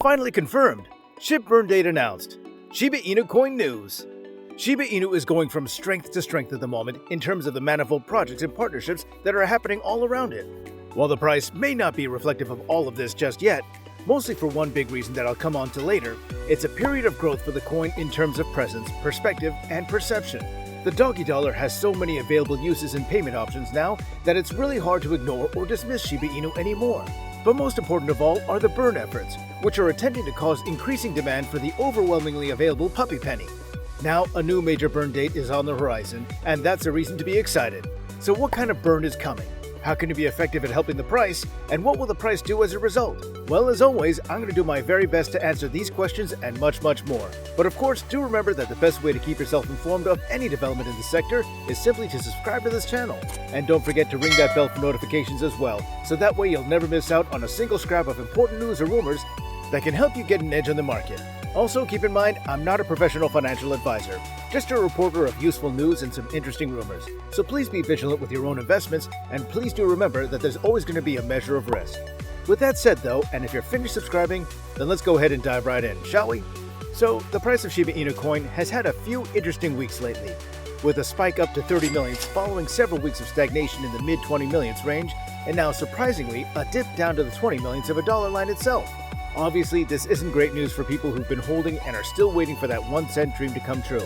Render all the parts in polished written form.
Finally confirmed! SHIB burn date announced. Shiba Inu coin news. Shiba Inu is going from strength to strength at the moment in terms of the manifold projects and partnerships that are happening all around it. While the price may not be reflective of all of this just yet, mostly for one big reason that I'll come on to later, it's a period of growth for the coin in terms of presence, perspective, and perception. The doggy dollar has so many available uses and payment options now that it's really hard to ignore or dismiss Shiba Inu anymore. But most important of all are the burn efforts, which are attempting to cause increasing demand for the overwhelmingly available puppy penny. Now, a new major burn date is on the horizon, and that's a reason to be excited. So what kind of burn is coming? How can it be effective at helping the price? And what will the price do as a result? Well, as always, I'm going to do my very best to answer these questions and much more. But of course, do remember that the best way to keep yourself informed of any development in the sector is simply to subscribe to this channel. And don't forget to ring that bell for notifications as well, so that way you'll never miss out on a single scrap of important news or rumors that can help you get an edge on the market. Also, keep in mind, I'm not a professional financial advisor, just a reporter of useful news and some interesting rumors. So please be vigilant with your own investments, and please do remember that there's always going to be a measure of risk. With that said though, and if you're finished subscribing, then let's go ahead and dive right in, shall we? So, the price of Shiba Inu coin has had a few interesting weeks lately, with a spike up to 30 millions following several weeks of stagnation in the mid 20 millions range, and now surprisingly, a dip down to the 20 millions of a dollar line itself. Obviously, this isn't great news for people who've been holding and are still waiting for that 1 cent dream to come true.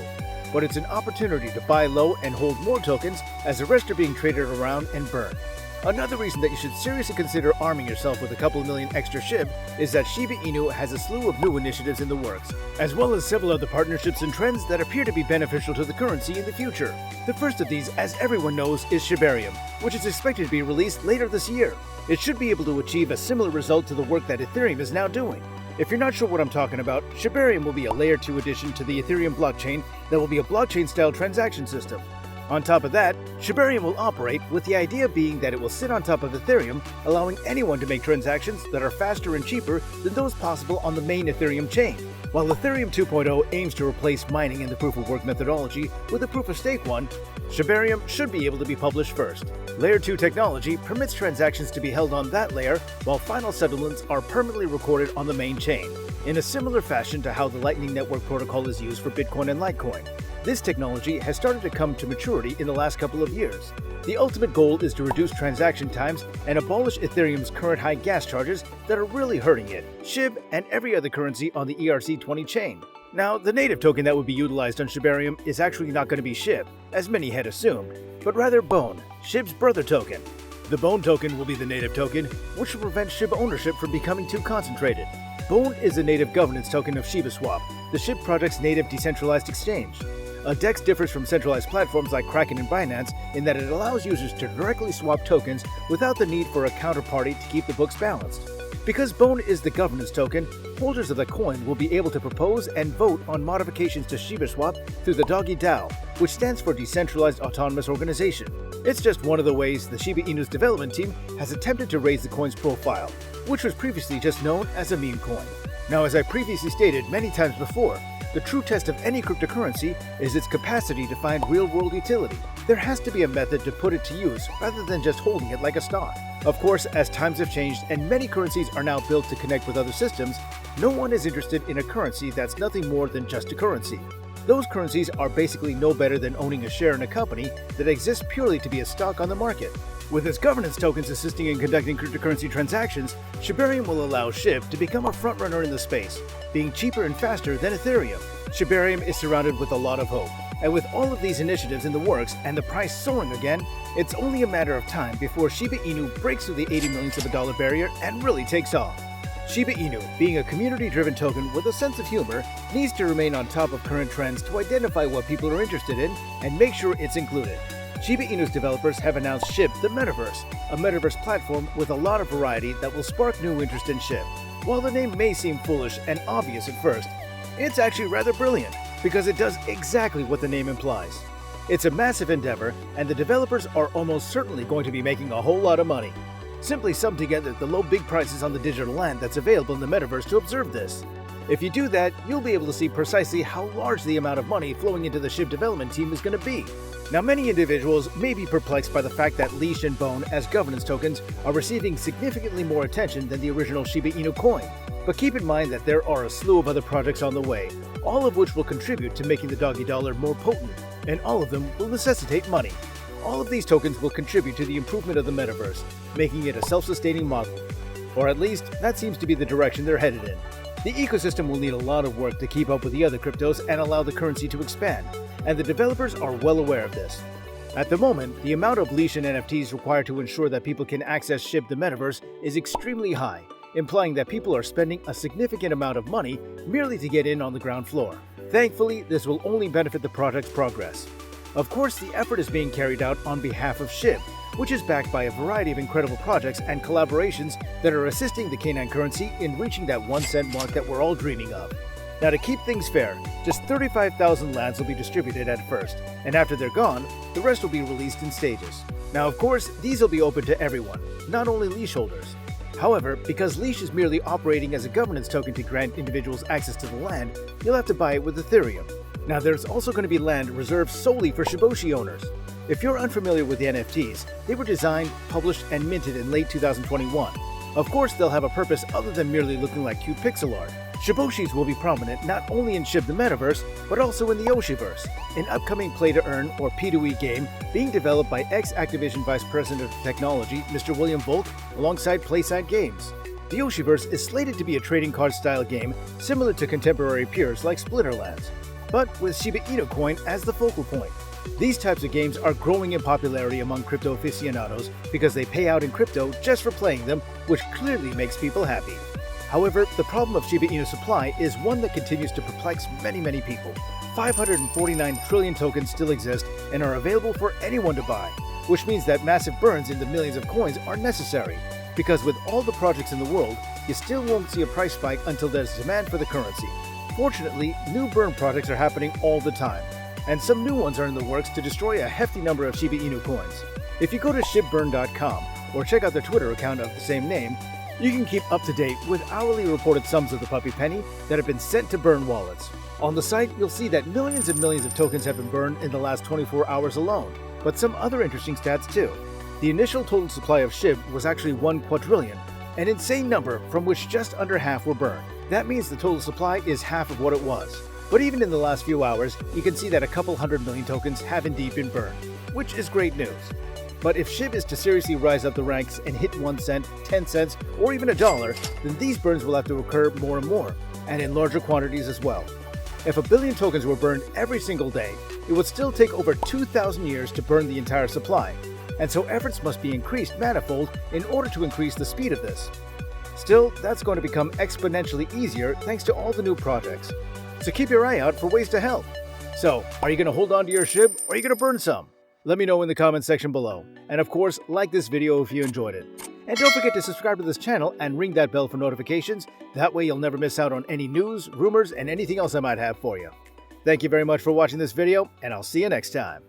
But it's an opportunity to buy low and hold more tokens as the rest are being traded around and burned. Another reason that you should seriously consider arming yourself with a couple of million extra SHIB is that Shiba Inu has a slew of new initiatives in the works, as well as several other partnerships and trends that appear to be beneficial to the currency in the future. The first of these, as everyone knows, is Shibarium, which is expected to be released later this year. It should be able to achieve a similar result to the work that Ethereum is now doing. If you're not sure what I'm talking about, Shibarium will be a Layer 2 addition to the Ethereum blockchain that will be a blockchain-style transaction system. On top of that, Shibarium will operate with the idea being that it will sit on top of Ethereum, allowing anyone to make transactions that are faster and cheaper than those possible on the main Ethereum chain. While Ethereum 2.0 aims to replace mining in the proof-of-work methodology with a proof-of-stake one, Shibarium should be able to be published first. Layer 2 technology permits transactions to be held on that layer, while final settlements are permanently recorded on the main chain, in a similar fashion to how the Lightning Network protocol is used for Bitcoin and Litecoin. This technology has started to come to maturity in the last couple of years. The ultimate goal is to reduce transaction times and abolish Ethereum's current high gas charges that are really hurting it, SHIB, and every other currency on the ERC20 chain. Now, the native token that would be utilized on Shibarium is actually not going to be SHIB, as many had assumed, but rather Bone, SHIB's brother token. The Bone token will be the native token, which will prevent SHIB ownership from becoming too concentrated. Bone is a native governance token of ShibaSwap, the SHIB project's native decentralized exchange. A DEX differs from centralized platforms like Kraken and Binance in that it allows users to directly swap tokens without the need for a counterparty to keep the books balanced. Because Bone is the governance token, holders of the coin will be able to propose and vote on modifications to ShibaSwap through the Doggy DAO, which stands for Decentralized Autonomous Organization. It's just one of the ways the Shiba Inu's development team has attempted to raise the coin's profile, which was previously just known as a meme coin. Now, as I previously stated many times before, the true test of any cryptocurrency is its capacity to find real-world utility. There has to be a method to put it to use rather than just holding it like a stock. Of course, as times have changed and many currencies are now built to connect with other systems, no one is interested in a currency that's nothing more than just a currency. Those currencies are basically no better than owning a share in a company that exists purely to be a stock on the market. With its governance tokens assisting in conducting cryptocurrency transactions, Shibarium will allow SHIB to become a frontrunner in the space, being cheaper and faster than Ethereum. Shibarium is surrounded with a lot of hope, and with all of these initiatives in the works and the price soaring again, it's only a matter of time before Shiba Inu breaks through the 80 millions of a dollar barrier and really takes off. Shiba Inu, being a community-driven token with a sense of humor, needs to remain on top of current trends to identify what people are interested in and make sure it's included. Shiba Inu's developers have announced SHIB the Metaverse, a metaverse platform with a lot of variety that will spark new interest in SHIB. While the name may seem foolish and obvious at first, it's actually rather brilliant because it does exactly what the name implies. It's a massive endeavor, and the developers are almost certainly going to be making a whole lot of money. Simply sum together the low big prices on the digital land that's available in the metaverse to observe this. If you do that, you'll be able to see precisely how large the amount of money flowing into the SHIB development team is going to be. Now, many individuals may be perplexed by the fact that Leash and Bone as governance tokens are receiving significantly more attention than the original Shiba Inu coin. But keep in mind that there are a slew of other projects on the way, all of which will contribute to making the doggy dollar more potent, and all of them will necessitate money. All of these tokens will contribute to the improvement of the metaverse, making it a self-sustaining model. Or at least, that seems to be the direction they're headed in. The ecosystem will need a lot of work to keep up with the other cryptos and allow the currency to expand, and the developers are well aware of this. At the moment, the amount of leash and NFTs required to ensure that people can access SHIB the metaverse is extremely high, implying that people are spending a significant amount of money merely to get in on the ground floor. Thankfully, this will only benefit the project's progress. Of course, the effort is being carried out on behalf of SHIB, which is backed by a variety of incredible projects and collaborations that are assisting the canine currency in reaching that 1 cent mark that we're all dreaming of. Now, to keep things fair, just 35,000 lands will be distributed at first, and after they're gone, the rest will be released in stages. Now, of course, these will be open to everyone, not only leash holders. However, because leash is merely operating as a governance token to grant individuals access to the land, you'll have to buy it with Ethereum. Now, there's also going to be land reserved solely for Shiboshi owners. If you're unfamiliar with the NFTs, they were designed, published, and minted in late 2021. Of course, they'll have a purpose other than merely looking like cute pixel art. Shiboshis will be prominent not only in SHIB the Metaverse, but also in the Yoshiverse, an upcoming play-to-earn or P2E game being developed by ex-Activision Vice President of Technology, Mr. William Volk, alongside Playside Games. The Yoshiverse is slated to be a trading card-style game similar to contemporary peers like Splinterlands, but with Shiba Inu coin as the focal point. These types of games are growing in popularity among crypto aficionados because they pay out in crypto just for playing them, which clearly makes people happy. However, the problem of Shiba Inu supply is one that continues to perplex many people. 549 trillion tokens still exist and are available for anyone to buy, which means that massive burns in the millions of coins are necessary, because with all the projects in the world, you still won't see a price spike until there's demand for the currency. Fortunately, new burn projects are happening all the time, and some new ones are in the works to destroy a hefty number of Shiba Inu coins. If you go to shibburn.com or check out their Twitter account of the same name, you can keep up to date with hourly reported sums of the puppy penny that have been sent to burn wallets. On the site, you'll see that millions and millions of tokens have been burned in the last 24 hours alone, but some other interesting stats too. The initial total supply of SHIB was actually 1 quadrillion, an insane number from which just under half were burned. That means the total supply is half of what it was. But even in the last few hours, you can see that a couple 100 million tokens have indeed been burned, which is great news. But if SHIB is to seriously rise up the ranks and hit 1 cent, 10 cents, or even $1, then these burns will have to occur more and more, and in larger quantities as well. If 1 billion tokens were burned every single day, it would still take over 2,000 years to burn the entire supply, and so efforts must be increased manifold in order to increase the speed of this. Still, that's going to become exponentially easier thanks to all the new projects. So keep your eye out for ways to help. So, are you going to hold on to your SHIB, or are you going to burn some? Let me know in the comment section below. And of course, like this video if you enjoyed it. And don't forget to subscribe to this channel and ring that bell for notifications. That way you'll never miss out on any news, rumors, and anything else I might have for you. Thank you very much for watching this video, and I'll see you next time.